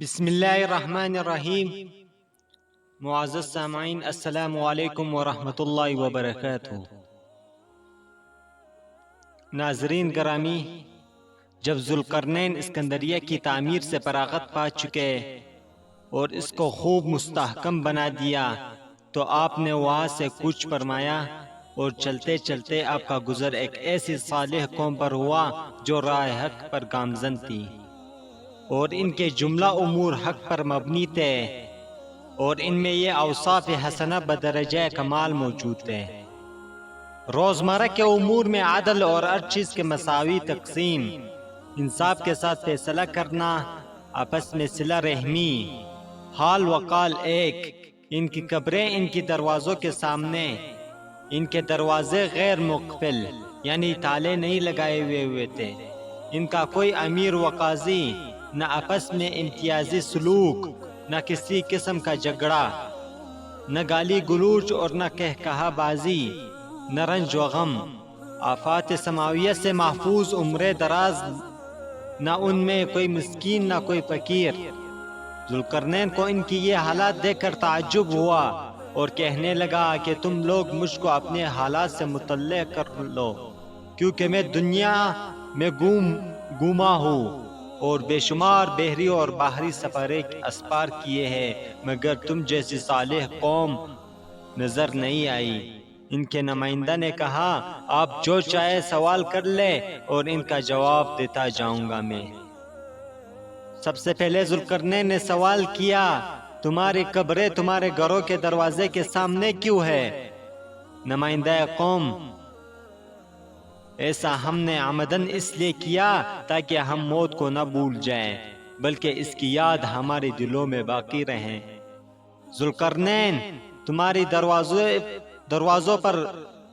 بسم اللہ الرحمن الرحیم۔ معزز سامعین، السلام علیکم ورحمۃ اللہ وبرکاتہ۔ ناظرین گرامی، جب ذوالقرنین اسکندریہ کی تعمیر سے فراغت پا چکے اور اس کو خوب مستحکم بنا دیا تو آپ نے وہاں سے کوچ فرمایا اور چلتے چلتے آپ کا گزر ایک ایسی صالح قوم پر ہوا جو راہ حق پر گامزن تھی اور ان کے جملہ امور حق پر مبنی تھے، اور ان میں یہ اوصاف حسنہ بدرجہ کمال موجود تھے۔ روزمرہ کے امور میں عدل اور ہر چیز کے مساوی تقسیم، انصاف کے ساتھ فیصلہ کرنا، آپس میں صلہ رحمی، حال وقال ایک۔ ان کی قبریں ان کی دروازوں کے سامنے، ان کے دروازے غیر مقفل یعنی تالے نہیں لگائے ہوئے تھے۔ ان کا کوئی امیر و قاضی، نہ آپس میں امتیازی سلوک، نہ کسی قسم کا جھگڑا، نہ گالی گلوچ اور نہ کہا بازی، نہ رنج و غم، آفات سماویہ سے محفوظ عمر دراز، نہ ان میں کوئی مسکین نہ کوئی فقیر۔ ذوالقرنین کو ان کی یہ حالات دیکھ کر تعجب ہوا اور کہنے لگا کہ تم لوگ مجھ کو اپنے حالات سے مطلع کر لو، کیونکہ میں دنیا میں گما ہوں اور بے شمار بحری اور بحری سفرے اسپار کیے ہیں، مگر تم جیسی صالح قوم نظر نہیں آئی۔ ان کے نمائندہ نے کہا، آپ جو چاہے سوال کر لے اور ان کا جواب دیتا جاؤں گا میں۔ سب سے پہلے ذوالقرنین نے سوال کیا، تمہاری قبریں تمہارے گھروں کے دروازے کے سامنے کیوں ہے؟ نمائندہ قوم، ایسا ہم نے عمدن اس لیے کیا تاکہ ہم موت کو نہ بھول جائیں، بلکہ اس کی یاد ہمارے دلوں میں باقی رہیں۔ ذوالقرنین، تمہاری دروازوں پر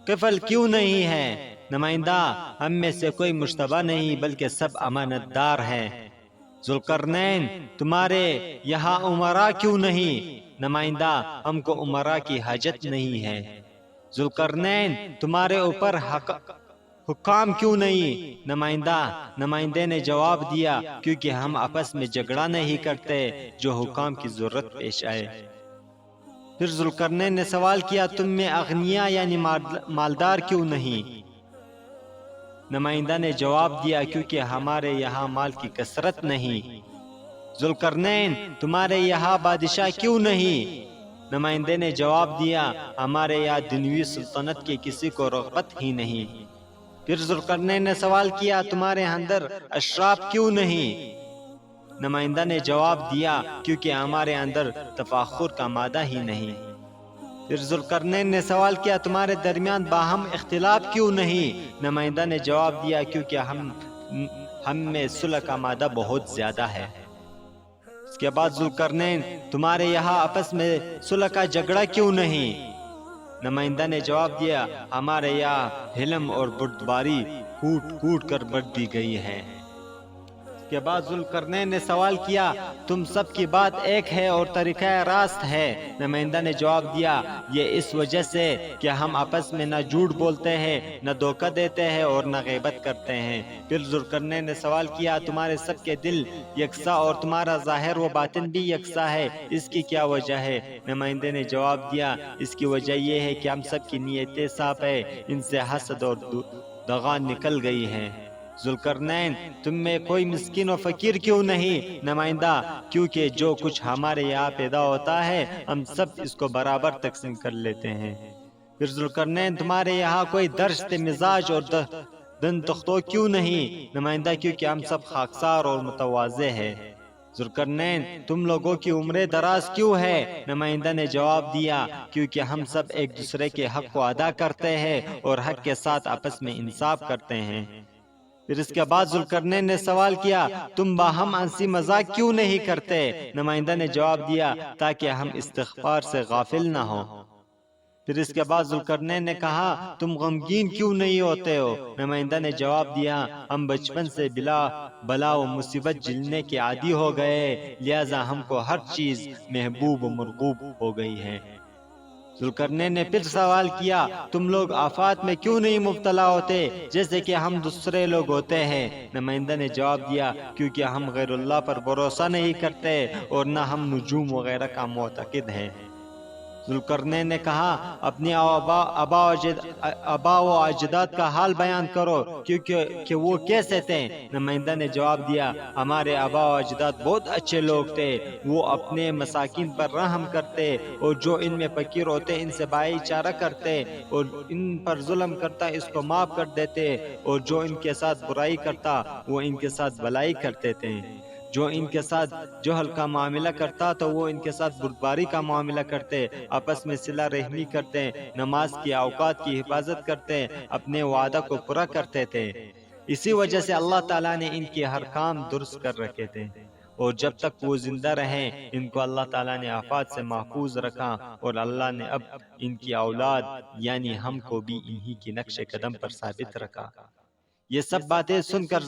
قفل کیوں نہیں ہے؟ نمائندہ، ہم میں سے کوئی مشتبہ نہیں بلکہ سب امانت دار ہیں۔ ذوالقرنین، تمہارے یہاں امراء کیوں نہیں؟ نمائندہ، ہم کو امراء کی حاجت نہیں ہے۔ ذوالقرنین، تمہارے اوپر حکام کیوں نہیں؟ نمائندے نے جواب دیا، کیونکہ ہم آپس میں جھگڑا نہیں کرتے جو حکام کی ضرورت پیش آئے۔ پھر ذوالقرنین نے سوال کیا، تم میں اغنیا یعنی مالدار کیوں نہیں؟ نمائندہ نے جواب دیا، کیونکہ ہمارے یہاں مال کی کثرت نہیں۔ ذوالقرنین، تمہارے یہاں بادشاہ کیوں نہیں؟ نمائندے نے جواب دیا، ہمارے یہاں دنیوی سلطنت کی کسی کو رغبت ہی نہیں۔ پھر ذوالقرنین نے سوال کیا، تمہارے اندر اشراف کیوں نہیں؟ نمائندہ نے جواب دیا، کیونکہ ہمارے اندر تفاخر کا مادہ ہی نہیں۔ پھر ذوالقرنین نے سوال کیا، تمہارے درمیان باہم اختلاف کیوں نہیں؟ نمائندہ نے جواب دیا، کیونکہ ہم میں صلح کا مادہ بہت زیادہ ہے۔ اس کے بعد ذوالقرنین، تمہارے یہاں آپس میں صلح کا جھگڑا کیوں نہیں؟ نمائندہ نے جواب دیا، ہمارے یہاں حلم اور بردباری کوٹ کر بڑھ دی گئی ہے۔ اس کے بعد ذوالقرنین نے سوال کیا، تم سب کی بات ایک ہے اور طریقہ راست ہے؟ نمائندہ نے جواب دیا، یہ اس وجہ سے کہ ہم آپس میں نہ جھوٹ بولتے ہیں، نہ دھوکہ دیتے ہیں اور نہ غیبت کرتے ہیں۔ پھر ذوالقرنین نے سوال کیا، تمہارے سب کے دل یکساں اور تمہارا ظاہر و باطن بھی یکساں ہے، اس کی کیا وجہ ہے؟ نمائندے نے جواب دیا، اس کی وجہ یہ ہے کہ ہم سب کی نیتیں صاف ہے، ان سے حسد اور دغا نکل گئی ہیں۔ ذوالقرنین، تم میں کوئی مسکین و فقیر کیوں نہیں؟ نمائندہ، کیونکہ جو کچھ ہمارے یہاں پیدا ہوتا ہے ہم سب اس کو برابر تقسیم کر لیتے ہیں۔ پھر ذوالقرنین، تمہارے یہاں کوئی درست مزاج اور دن تختو کیوں نہیں؟ نمائندہ، کیونکہ ہم سب خاکسار اور متواضع ہیں۔ ذوالقرنین، تم لوگوں کی عمر دراز کیوں ہے؟ نمائندہ نے جواب دیا، کیونکہ ہم سب ایک دوسرے کے حق کو ادا کرتے ہیں اور حق کے ساتھ آپس میں انصاف کرتے ہیں۔ پھر اس کے بعد ذوالقرنین نے سوال کیا، تم باہم ہنسی مذاق کیوں نہیں کرتے؟ نمائندہ نے جواب دیا، تاکہ ہم استغفار سے غافل نہ ہوں۔ پھر اس کے بعد ذوالقرنین نے کہا، تم غمگین کیوں نہیں ہوتے ہو؟ نمائندہ نے جواب دیا، ہم بچپن سے بلا و مصیبت جھیلنے کے عادی ہو گئے، لہذا ہم کو ہر چیز محبوب و مرغوب ہو گئی ہے۔ ذوالقرنین نے پھر سوال کیا تم لوگ آفات میں کیوں نہیں مبتلا ہوتے جیسے کہ ہم دوسرے لوگ ہوتے ہیں؟ نمائندہ نے جواب دیا کیونکہ ہم غیر اللہ پر بھروسہ نہیں کرتے اور نہ ہم نجوم وغیرہ کا معتقد ہیں۔ ذوالقرنین نے کہا اپنی آبا و اجداد کا حال بیان کرو کہ وہ کیسے تھے؟ نمائندہ نے جواب دیا ہمارے آبا و اجداد بہت اچھے لوگ تھے، وہ اپنے مساکین پر رحم کرتے اور جو ان میں فقیر ہوتے ان سے بھائی چارہ کرتے اور ان پر ظلم کرتا اس کو معاف کر دیتے اور جو ان کے ساتھ برائی کرتا وہ ان کے ساتھ بھلائی کرتے تھے، جو ان کے ساتھ جوہل کا معاملہ کرتا تو وہ ان کے ساتھ بردباری کا معاملہ کرتے، آپس میں صلہ رحمی کرتے، نماز کی اوقات کی حفاظت کرتے، اپنے وعدہ کو پورا کرتے تھے۔ اسی وجہ سے اللہ تعالیٰ نے ان کے ہر کام درست کر رکھے تھے، اور جب تک وہ زندہ رہیں ان کو اللہ تعالیٰ نے آفات سے محفوظ رکھا، اور اللہ نے اب ان کی اولاد یعنی ہم کو بھی انہی کی نقش قدم پر ثابت رکھا۔ یہ سب باتیں سن کر